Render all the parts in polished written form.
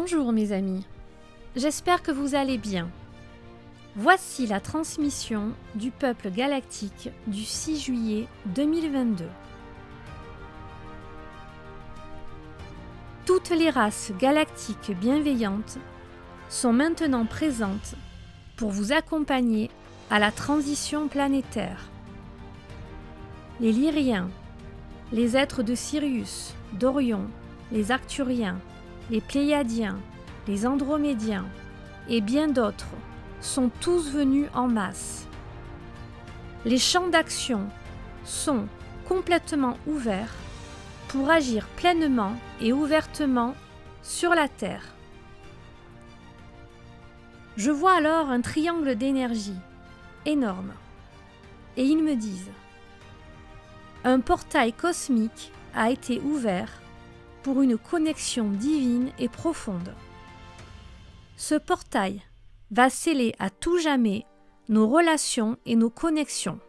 Bonjour mes amis, j'espère que vous allez bien. Voici la transmission du peuple galactique du 6 juillet 2022. Toutes les races galactiques bienveillantes sont maintenant présentes pour vous accompagner à la transition planétaire. Les Lyriens, les êtres de Sirius, d'Orion, les Arcturiens, les Pléiadiens, les Andromédiens et bien d'autres sont tous venus en masse. Les champs d'action sont complètement ouverts pour agir pleinement et ouvertement sur la Terre. Je vois alors un triangle d'énergie énorme et ils me disent: un portail cosmique a été ouvert pour une connexion divine et profonde. Ce portail va sceller à tout jamais nos relations et nos connexions.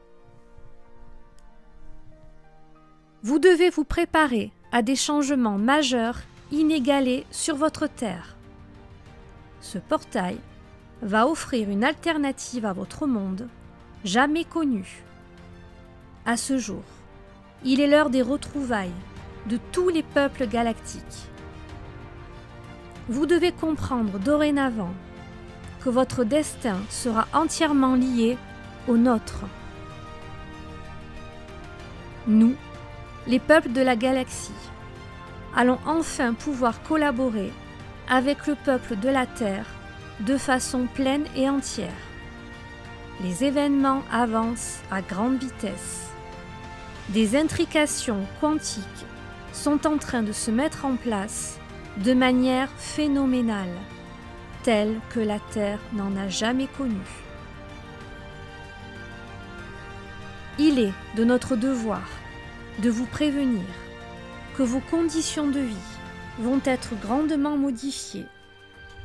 Vous devez vous préparer à des changements majeurs inégalés sur votre Terre. Ce portail va offrir une alternative à votre monde, jamais connu. À ce jour, il est l'heure des retrouvailles de tous les peuples galactiques. Vous devez comprendre dorénavant que votre destin sera entièrement lié au nôtre. Nous, les peuples de la galaxie, allons enfin pouvoir collaborer avec le peuple de la Terre de façon pleine et entière. Les événements avancent à grande vitesse. Des intrications quantiques sont en train de se mettre en place de manière phénoménale, telle que la Terre n'en a jamais connue. Il est de notre devoir de vous prévenir que vos conditions de vie vont être grandement modifiées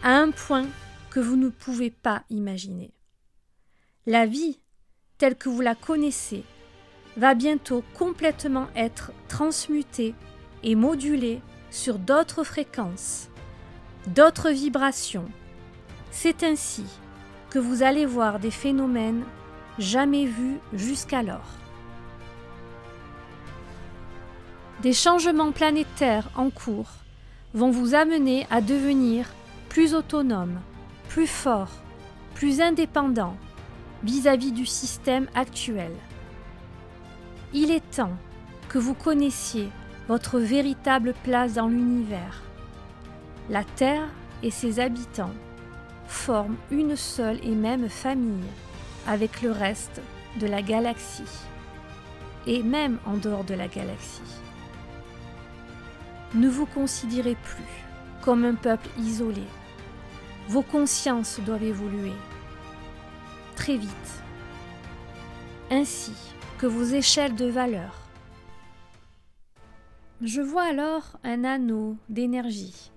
à un point que vous ne pouvez pas imaginer. La vie, telle que vous la connaissez, va bientôt complètement être transmutée et modulée sur d'autres fréquences, d'autres vibrations. C'est ainsi que vous allez voir des phénomènes jamais vus jusqu'alors. Des changements planétaires en cours vont vous amener à devenir plus autonome, plus fort, plus indépendant vis-à-vis du système actuel. Il est temps que vous connaissiez votre véritable place dans l'univers. La Terre et ses habitants forment une seule et même famille avec le reste de la galaxie, et même en dehors de la galaxie. Ne vous considérez plus comme un peuple isolé. Vos consciences doivent évoluer très vite, ainsi que vos échelles de valeur. Je vois alors un anneau d'énergie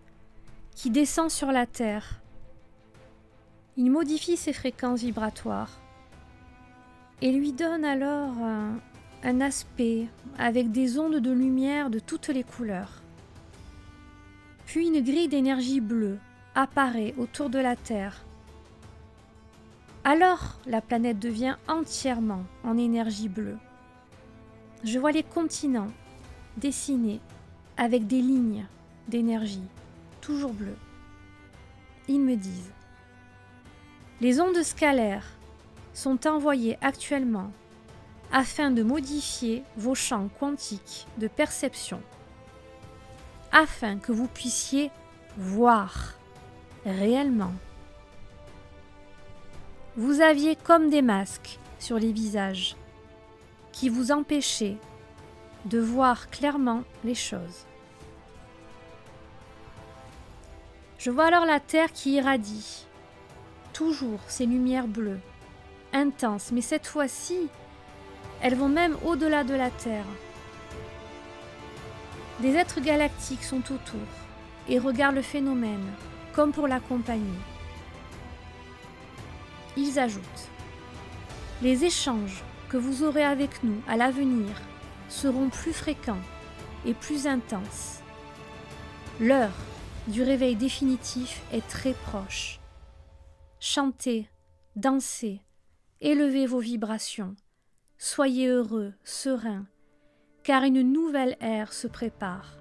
qui descend sur la Terre. Il modifie ses fréquences vibratoires et lui donne alors un aspect avec des ondes de lumière de toutes les couleurs. Puis une grille d'énergie bleue apparaît autour de la Terre. Alors la planète devient entièrement en énergie bleue. Je vois les continents dessinés avec des lignes d'énergie, toujours bleues. Ils me disent: les ondes scalaires sont envoyées actuellement afin de modifier vos champs quantiques de perception, afin que vous puissiez voir réellement. Vous aviez comme des masques sur les visages qui vous empêchaient de voir clairement les choses. Je vois alors la Terre qui irradie toujours ces lumières bleues, intenses, mais cette fois-ci, elles vont même au-delà de la Terre. Des êtres galactiques sont autour et regardent le phénomène, comme pour l'accompagner. Ils ajoutent: les échanges que vous aurez avec nous à l'avenir seront plus fréquents et plus intenses. L'heure du réveil définitif est très proche. Chantez, dansez, élevez vos vibrations, soyez heureux, sereins, car une nouvelle ère se prépare.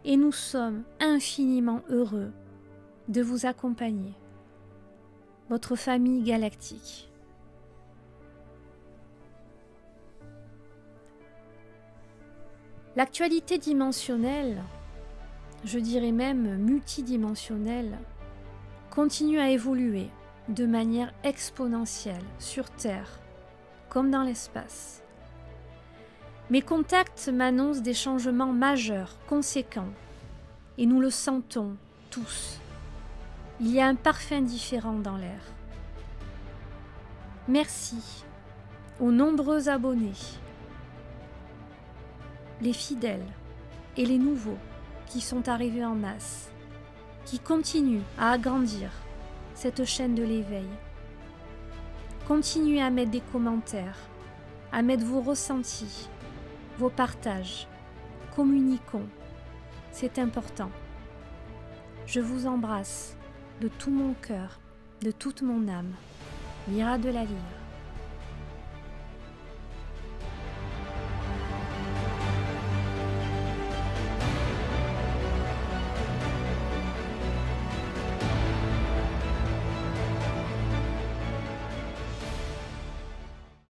Et nous sommes infiniment heureux de vous accompagner. Votre famille galactique. L'actualité dimensionnelle, je dirais même multidimensionnelle, continue à évoluer de manière exponentielle sur Terre, comme dans l'espace. Mes contacts m'annoncent des changements majeurs, conséquents, et nous le sentons tous. Il y a un parfum différent dans l'air. Merci aux nombreux abonnés, les fidèles et les nouveaux qui sont arrivés en masse, qui continuent à agrandir cette chaîne de l'éveil. Continuez à mettre des commentaires, à mettre vos ressentis, vos partages. Communiquons, c'est important. Je vous embrasse de tout mon cœur, de toute mon âme. Lyra de la Lyre.